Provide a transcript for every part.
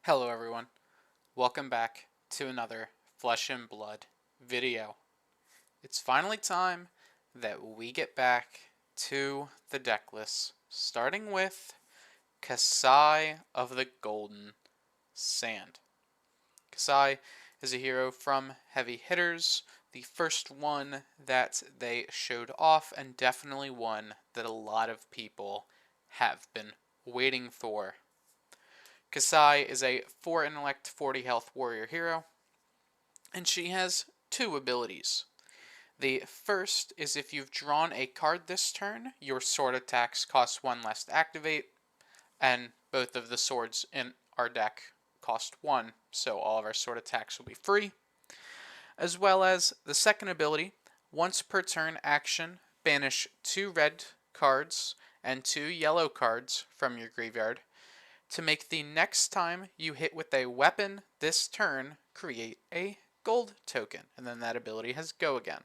Hello everyone, welcome back to another Flesh and Blood video. It's finally time that we get back to the deck list, starting with Kassai of the Golden Sand. Kassai is a hero from Heavy Hitters, the first one that they showed off, and definitely one that a lot of people have been waiting for. Kassai is a 4 intellect, 40 health warrior hero, and she has two abilities. The first is if you've drawn a card this turn, your sword attacks cost 1 less to activate, and both of the swords in our deck cost 1, so all of our sword attacks will be free. As well as the second ability, once per turn action, banish 2 red cards and 2 yellow cards from your graveyard to make the next time you hit with a weapon this turn, create a gold token, and then that ability has go again.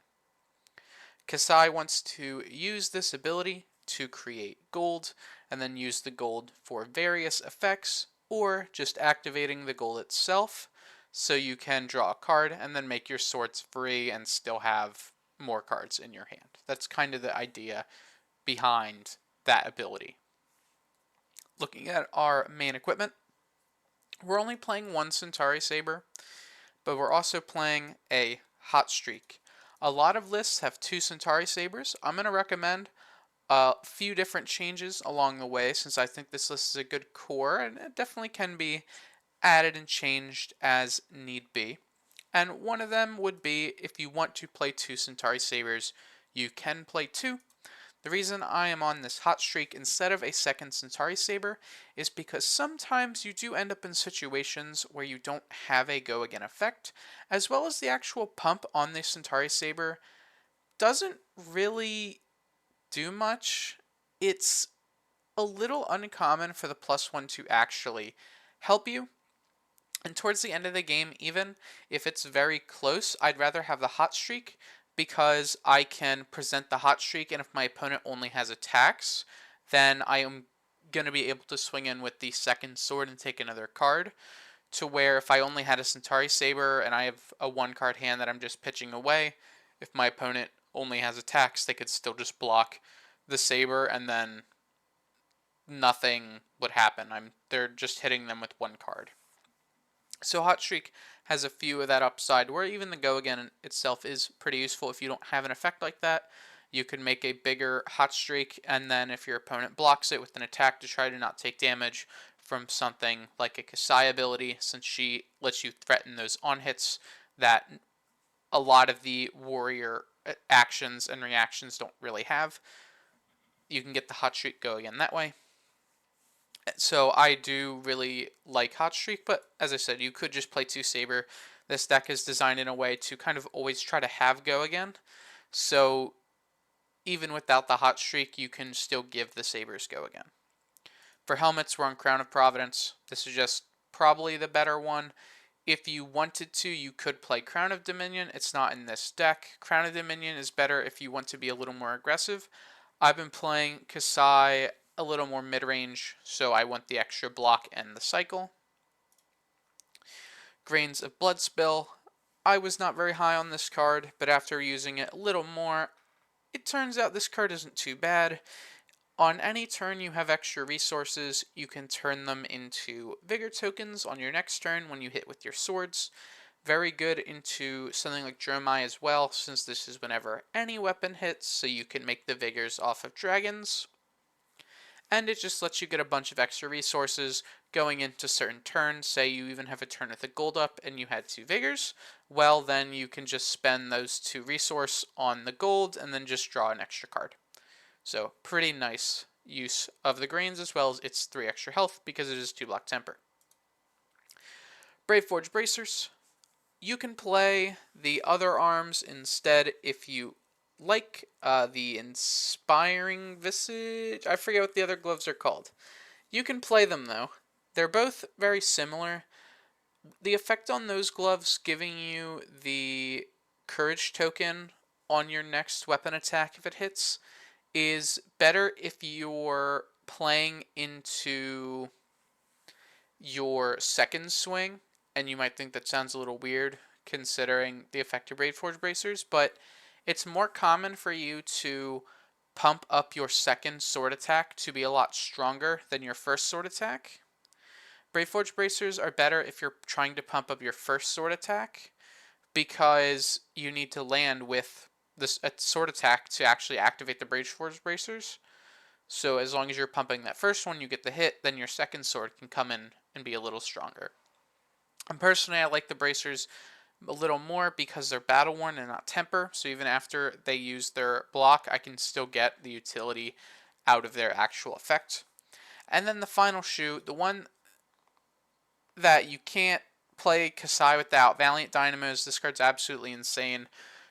Kassai wants to use this ability to create gold, and then use the gold for various effects, or just activating the gold itself, so you can draw a card and then make your swords free and still have more cards in your hand. That's kind of the idea behind that ability. Looking at our main equipment, we're only playing one Centauri Saber, but we're also playing a Hot Streak. A lot of lists have two Centauri Sabers. I'm going to recommend a few different changes along the way since I think this list is a good core and it definitely can be added and changed as need be. And one of them would be if you want to play two Centauri Sabers, you can play two. The reason I am on this hot streak instead of a second Centauri Saber is because sometimes you do end up in situations where you don't have a go again effect, as well as the actual pump on the Centauri Saber doesn't really do much. It's a little uncommon for the +1 to actually help you. And towards the end of the game, even if it's very close, I'd rather have the hot streak because I can present the hot streak, and if my opponent only has attacks, then I am going to be able to swing in with the second sword and take another card. To where if I only had a Centauri Saber and I have a 1 card hand that I'm just pitching away, if my opponent only has attacks, they could still just block the Saber and then nothing would happen. They're just hitting them with 1 card. So Hot Streak has a few of that upside, where even the Go Again itself is pretty useful. If you don't have an effect like that, you can make a bigger Hot Streak, and then if your opponent blocks it with an attack to try to not take damage from something like a Kassai ability, since she lets you threaten those on hits that a lot of the warrior actions and reactions don't really have, you can get the Hot Streak Go Again that way. So I do really like Hot Streak, but as I said, you could just play 2 Saber. This deck is designed in a way to kind of always try to have Go Again. So even without the Hot Streak, you can still give the Sabers Go Again. For helmets, we're on Crown of Providence. This is just probably the better one. If you wanted to, you could play Crown of Dominion. It's not in this deck. Crown of Dominion is better if you want to be a little more aggressive. I've been playing Kassai a little more mid-range, so I want the extra block and the cycle. Grains of Blood Spill. I was not very high on this card, but after using it a little more, it turns out this card isn't too bad. On any turn you have extra resources, you can turn them into Vigor tokens on your next turn when you hit with your swords. Very good into something like Dromai as well, since this is whenever any weapon hits, so you can make the Vigors off of dragons. And it just lets you get a bunch of extra resources going into certain turns. Say you even have a turn with a gold up and you had 2 vigors, well then you can just spend those 2 resource on the gold and then just draw an extra card. So pretty nice use of the grains, as well as its 3 extra health because it is 2 block temper. Brave Forge Bracers. You can play the other arms instead if you like. The Inspiring Visage, I forget what the other gloves are called. You can play them though. They're both very similar. The effect on those gloves giving you the Courage token on your next weapon attack if it hits is better if you're playing into your second swing, and you might think that sounds a little weird considering the effect of Braid Forge Bracers, but it's more common for you to pump up your second sword attack to be a lot stronger than your first sword attack. Braid Forge Bracers are better if you're trying to pump up your first sword attack because you need to land with this a sword attack to actually activate the Braid Forge Bracers. So as long as you're pumping that first one, you get the hit, then your second sword can come in and be a little stronger. And personally, I like the bracers a little more because they're battle worn and not temper. So even after they use their block, I can still get the utility out of their actual effect. And then the final shoe, the one that you can't play Kassai without, Valiant Dynamos. This card's absolutely insane.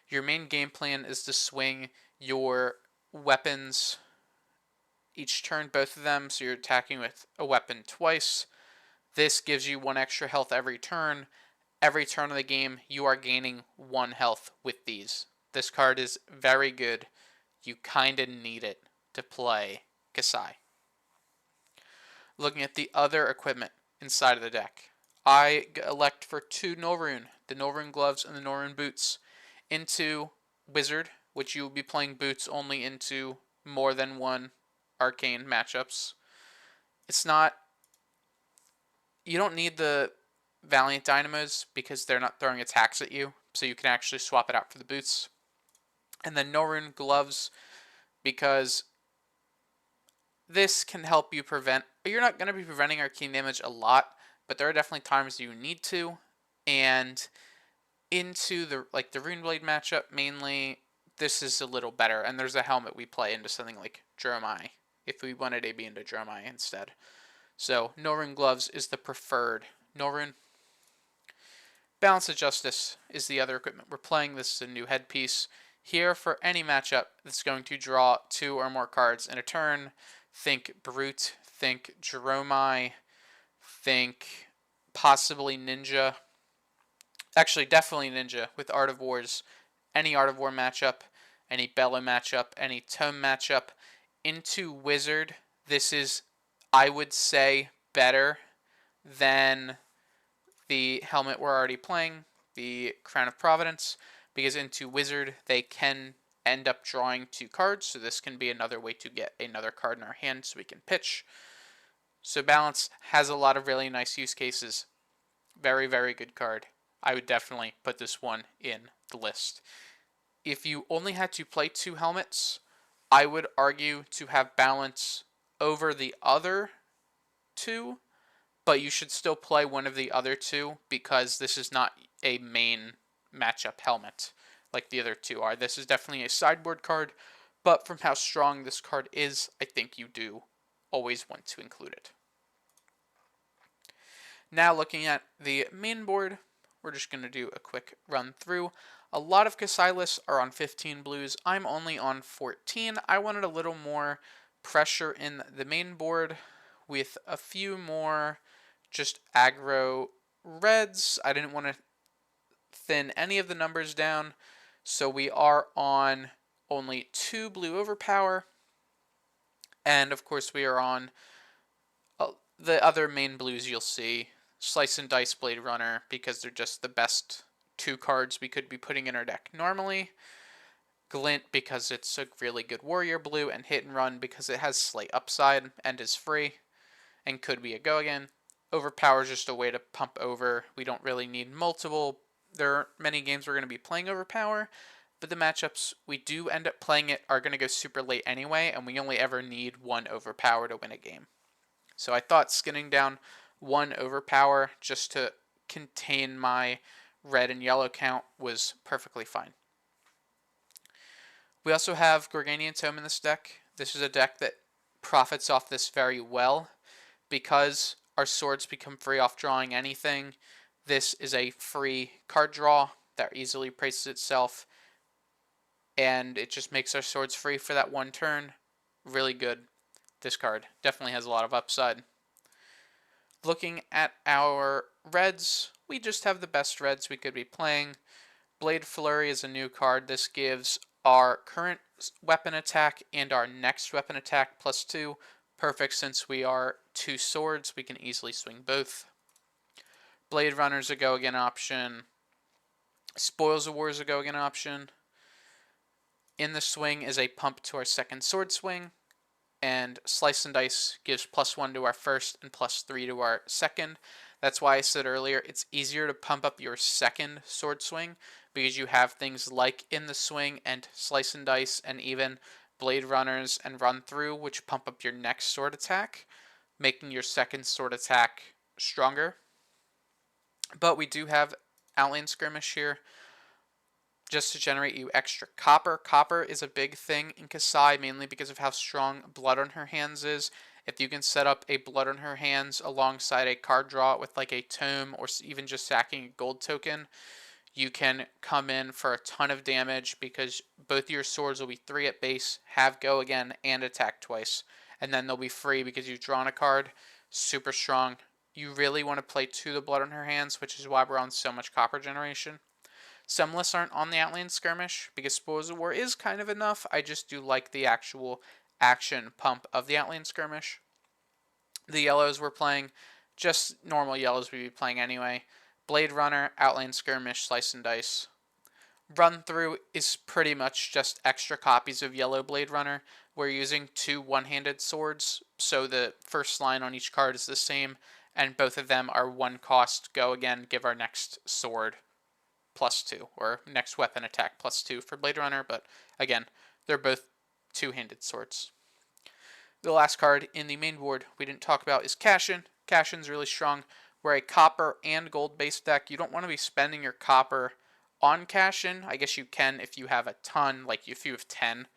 Your main game plan is to swing your weapons each turn, both of them, so you're attacking with a weapon twice. This gives you 1 extra health every turn. Every turn of the game, you are gaining 1 health with these. This card is very good. You kinda need it to play Kassai. Looking at the other equipment inside of the deck, I elect for 2 Norrune, the Norrune gloves and the Norrune boots, into Wizard, which you will be playing boots only into more than one arcane matchups. It's not, you don't need the Valiant Dynamos because they're not throwing attacks at you, so you can actually swap it out for the boots. And then Norrune gloves, because this can help you prevent, you're not going to be preventing arcane damage a lot, but there are definitely times you need to. And into the Runeblade matchup mainly, this is a little better. And there's a helmet we play into something like Dromai, if we wanted AB into Dromai instead. So Norrune gloves is the preferred Norrune. Balance of Justice is the other equipment we're playing. This is a new headpiece. Here, for any matchup that's going to draw 2 or more cards in a turn, think Brute, think Dromai, think possibly Ninja. Actually, definitely Ninja with Art of Wars. Any Art of War matchup, any Bellow matchup, any Tome matchup. Into Wizard, this is, I would say, better than the helmet we're already playing, the Crown of Providence, because into Wizard they can end up drawing 2 cards, so this can be another way to get another card in our hand so we can pitch. So Balance has a lot of really nice use cases. Very, very good card. I would definitely put this one in the list. If you only had to play 2 helmets, I would argue to have Balance over the other 2, but you should still play one of the other 2 because this is not a main matchup helmet like the other 2 are. This is definitely a sideboard card, but from how strong this card is, I think you do always want to include it. Now looking at the main board, we're just going to do a quick run through. A lot of Kassai lists are on 15 blues. I'm only on 14. I wanted a little more pressure in the main board with a few more just aggro reds. I didn't want to thin any of the numbers down, so we are on only 2 blue overpower, and of course we are on the other main blues you'll see. Slice and Dice Blade Runner, because they're just the best 2 cards we could be putting in our deck normally. Glint, because it's a really good warrior blue, and Hit and Run, because it has slight upside and is free, and could be a go again. Overpower is just a way to pump over. We don't really need multiple. There are many games we're going to be playing Overpower, but the matchups we do end up playing it are going to go super late anyway, and we only ever need 1 Overpower to win a game. So I thought skinning down 1 Overpower just to contain my red and yellow count was perfectly fine. We also have Gorganian Tome in this deck. This is a deck that profits off this very well because our swords become free off drawing anything. This is a free card draw that easily prices itself, and it just makes our swords free for that 1 turn. Really good. This card definitely has a lot of upside. Looking at our reds, we just have the best reds we could be playing. Blade Flurry is a new card. This gives our current weapon attack and our next weapon attack +2. Perfect, since we are 2 swords, we can easily swing both. Blade Runner's a go again option. Spoils of War is a go again option. In the Swing is a pump to our second sword swing. And Slice and Dice gives +1 to our first and +3 to our second. That's why I said earlier it's easier to pump up your second sword swing because you have things like In the Swing and Slice and Dice and even Blade Runners and Run Through, which pump up your next sword attack, making your second sword attack stronger. But we do have Outland Skirmish here just to generate you extra copper. Copper is a big thing in Kassai, mainly because of how strong Blood on Her Hands is. If you can set up a Blood on Her Hands alongside a card draw with like a tome or even just sacking a gold token, you can come in for a ton of damage because both your swords will be 3 at base, have go again, and attack twice. And then they'll be free because you've drawn a card. Super strong. You really want to play to the Blood on Her Hands, which is why we're on so much copper generation. Some lists aren't on the Outland Skirmish because Spoils of War is kind of enough. I just do like the actual action pump of the Outland Skirmish. The yellows we're playing, just normal yellows we'd be playing anyway. Blade Runner, Outland Skirmish, Slice and Dice. Run Through is pretty much just extra copies of Yellow Blade Runner. We're using 2 one-handed swords, so the first line on each card is the same, and both of them are 1 cost. Go again, give our next sword +2, or next weapon attack +2 for Blade Runner, but again, they're both 2-handed swords. The last card in the main board we didn't talk about is Cashin. Cashin's really strong. We're a copper and gold based deck. You don't want to be spending your copper on Cashin. I guess you can if you have a ton, like if you have 10.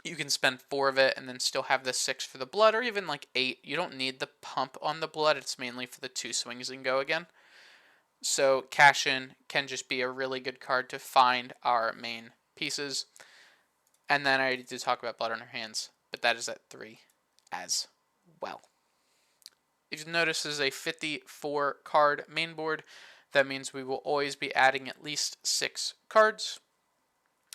You can spend 4 of it and then still have the 6 for the blood, or even like 8. You don't need the pump on the blood. It's mainly for the 2 swings and go again. So Cashin can just be a really good card to find our main pieces. And then I already did talk about Blood on Her Hands, but that is at 3 as well. If you notice, this is a 54 card main board. That means we will always be adding at least 6 cards.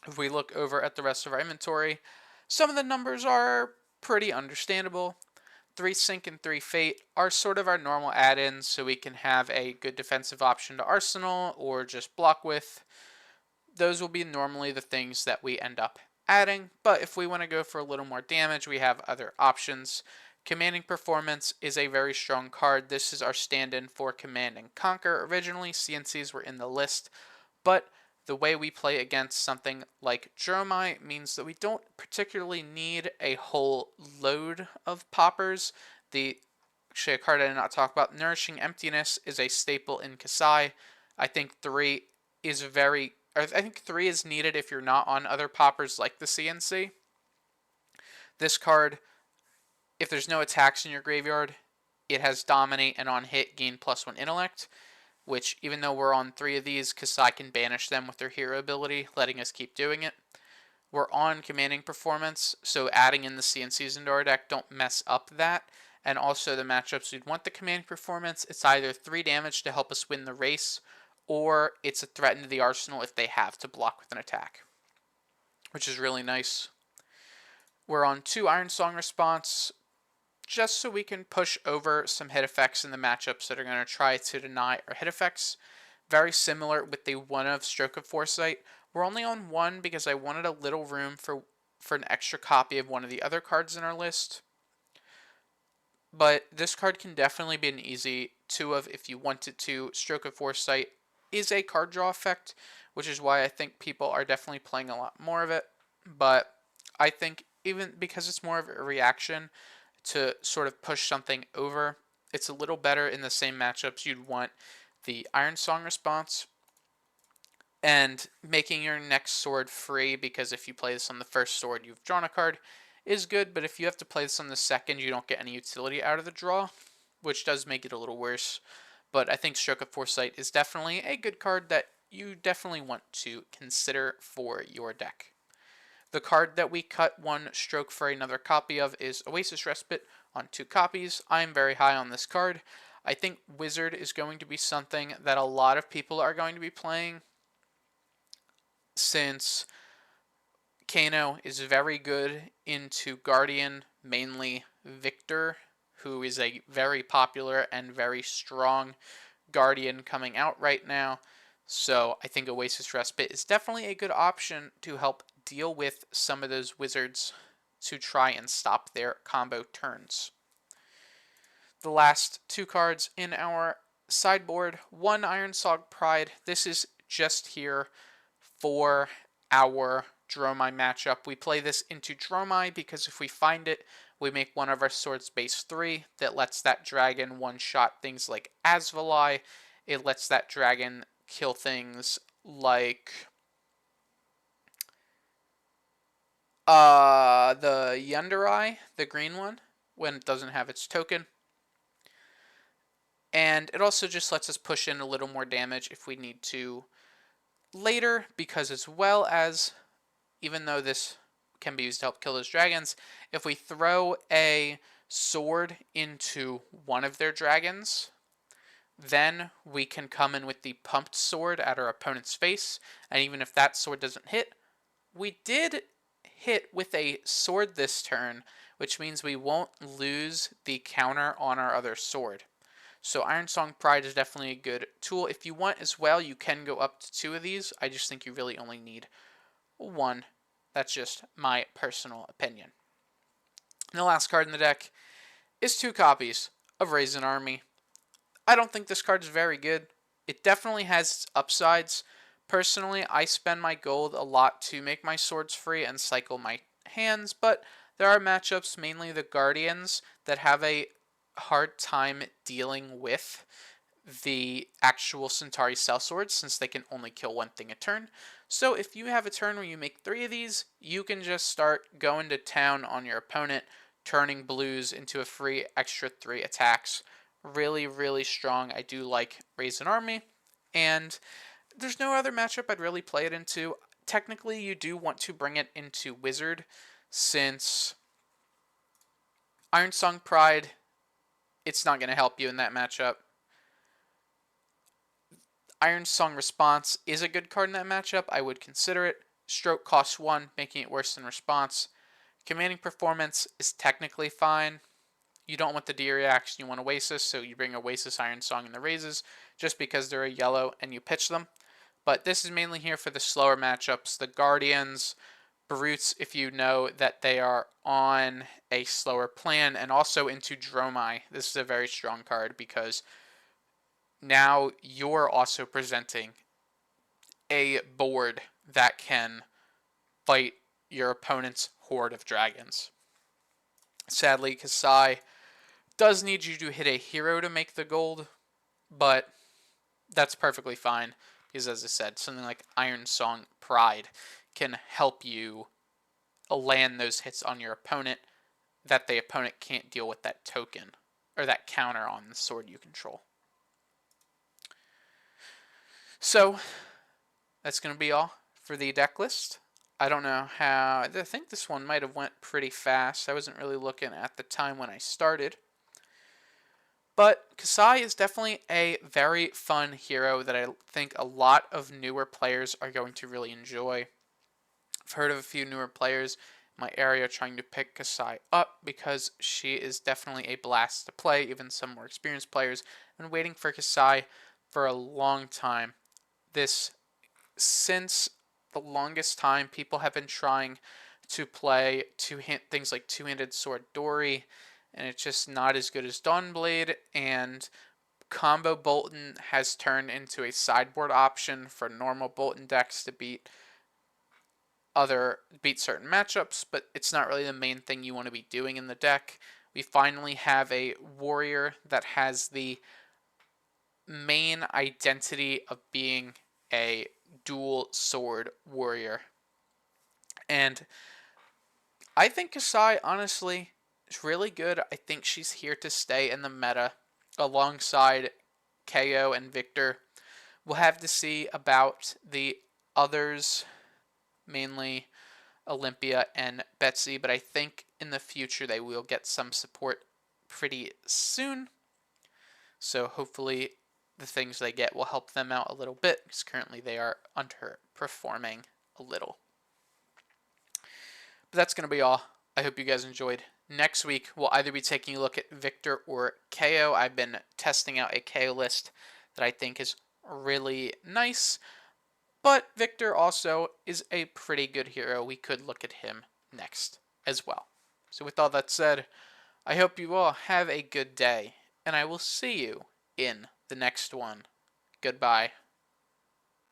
If we look over at the rest of our inventory, some of the numbers are pretty understandable. 3 Sync and 3 Fate are sort of our normal add-ins, so we can have a good defensive option to Arsenal or just block with. Those will be normally the things that we end up adding, but if we want to go for a little more damage, we have other options. Commanding Performance is a very strong card. This is our stand-in for Command and Conquer. Originally, CNCs were in the list, but the way we play against something like Dromai means that we don't particularly need a whole load of poppers. Actually, a card I did not talk about, Nourishing Emptiness, is a staple in Kassai. I think 3 is needed if you're not on other poppers like the CNC. This card, if there's no attacks in your graveyard, it has Dominate and on hit gain +1 intellect, which even though we're on 3 of these, Kassai can banish them with their hero ability, letting us keep doing it. We're on Commanding Performance, so adding in the CNCs into our deck don't mess up that. And also the matchups we'd want the Commanding Performance, it's either 3 damage to help us win the race, or it's a threat into the arsenal if they have to block with an attack, which is really nice. We're on 2 Iron Song Response, just so we can push over some hit effects in the matchups that are going to try to deny our hit effects. Very similar with the 1 of Stroke of Foresight. We're only on 1 because I wanted a little room for an extra copy of one of the other cards in our list. But this card can definitely be an easy 2 of if you wanted to. Stroke of Foresight is a card draw effect, which is why I think people are definitely playing a lot more of it. But I think even because it's more of a reaction to sort of push something over, it's a little better in the same matchups. You'd want the Iron Song Response and making your next sword free, because if you play this on the first sword, you've drawn a card, is good, but if you have to play this on the second, you don't get any utility out of the draw, which does make it a little worse. But I think Stroke of Foresight is definitely a good card that you definitely want to consider for your deck. The card that we cut 1 stroke for another copy of is Oasis Respite on 2 copies. I'm very high on this card. I think Wizard is going to be something that a lot of people are going to be playing, since Kano is very good into Guardian, mainly Victor, who is a very popular and very strong Guardian coming out right now. So I think Oasis Respite is definitely a good option to help deal with some of those wizards to try and stop their combo turns. The last two cards in our sideboard, one Ironsong Pride. This is just here for our Dromai matchup. We play this into Dromai because if we find it, we make one of our swords base 3 that lets that dragon one-shot things like Asvalai. It lets that dragon kill things like the Yunderai, the green one, when it doesn't have its token. And it also just lets us push in a little more damage if we need to later, because as well as, even though this can be used to help kill those dragons, if we throw a sword into one of their dragons, then we can come in with the pumped sword at our opponent's face, and even if that sword doesn't hit, we did hit with a sword this turn, which means we won't lose the counter on our other sword. So Ironsong Pride is definitely a good tool. If you want as well, you can go up to 2 of these. I just think you really only need 1. That's just my personal opinion. And the last card in the deck is 2 copies of Raisin Army. I don't think this card is very good. It definitely has its upsides. Personally, I spend my gold a lot to make my swords free and cycle my hands, but there are matchups, mainly the Guardians, that have a hard time dealing with the actual Centauri sellswords since they can only kill one thing a turn. So if you have a turn where you make 3 of these, you can just start going to town on your opponent, turning blues into a free extra 3 attacks. Really, really strong. I do like Raisin Army, and there's no other matchup I'd really play it into. Technically, you do want to bring it into Wizard, since Ironsong Pride, it's not going to help you in that matchup. Ironsong Response is a good card in that matchup. I would consider it. Stroke costs 1, making it worse than Response. Commanding Performance is technically fine. You don't want the D reaction, you want Oasis, so you bring Oasis Ironsong in the raises just because they're a yellow and you pitch them. But this is mainly here for the slower matchups, the Guardians, Brutes, if you know that they are on a slower plan, and also into Dromai. This is a very strong card because now you're also presenting a board that can fight your opponent's horde of dragons. Sadly, Kassai does need you to hit a hero to make the gold, but that's perfectly fine because, as I said, something like Ironsong Pride can help you land those hits on your opponent that the opponent can't deal with that token or that counter on the sword you control. So that's going to be all for the deck list. I don't know how, I think this one might have went pretty fast. I wasn't really looking at the time when I started. But Kassai is definitely a very fun hero that I think a lot of newer players are going to really enjoy. I've heard of a few newer players in my area trying to pick Kassai up because she is definitely a blast to play. Even some more experienced players have been waiting for Kassai for a long time. Since the longest time, people have been trying to play things like two-handed sword Dory, and it's just not as good as Dawnblade, and combo Bolton has turned into a sideboard option for normal Bolton decks to beat certain matchups, but it's not really the main thing you want to be doing in the deck. We finally have a warrior that has the main identity of being a dual sword warrior. And I think Kassai, honestly, is really good. I think she's here to stay in the meta alongside KO and Victor. We'll have to see about the others, mainly Olympia and Betsy, but I think in the future they will get some support pretty soon. So hopefully the things they get will help them out a little bit, because currently they are underperforming a little. But that's going to be all. I hope you guys enjoyed Next week, we'll either be taking a look at Victor or KO. I've been testing out a KO list that I think is really nice, but Victor also is a pretty good hero. We could look at him next as well. So, with all that said, I hope you all have a good day, and I will see you in the next one. Goodbye.